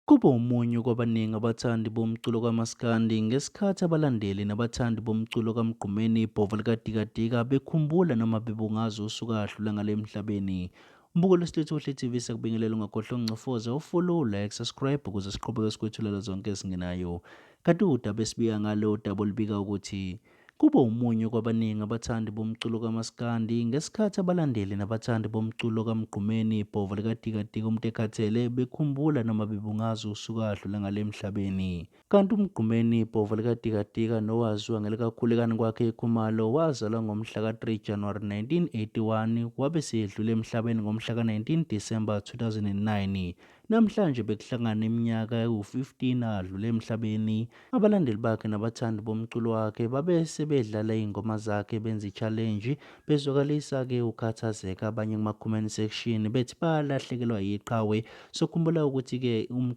Kube omunye kwabaningi abathandi bomculo kaMaskandi ngesikhathi abalandeli nabathandi bomculo kaMgqumeni ibhovu likadikadika bekhumbula noma bebungaza usuku adlula ngale emhlabeni. Umbuko lwesithuthi Ohle TV sakubingelela ungakhohlwa ukuncofoza ufollow like subscribe ukuze siqhubeke sikwethulela zonke ezingenayo. Kanti udaba esibika ngalo udaba olubika ukuthi kube omunye kwabaningi abathandi bomculo kaMaskandi ngesikhathi abalandeli nabathandi bomculo kaMgqumeni ibhovu likadikadika umuntu ekhathele bekhumbula noma bebungaza usuku adlula ngale emhlabeni. Kanti uMgqumeni ibhovu likadikadika nowaziwa ngelikakhulekani kwakhe eKhumalo wazalwa ngomhla ka-3 January 1981 wabe sedlule emhlabeni ngomhla ka-19 December 2009. Namhlanje bekuhlangana iminyaka ewu-15 adlule emhlabeni. Abalandeli bakhe nabathandi bomculo wakhe babe sebedlala iy'ngoma zakhe benza i-challenge bezwakalisa-ke ukhathazeka abanye kuma-comment section bethi balahlekelwa yiqhawe. Sokhumbula ukuthi-ke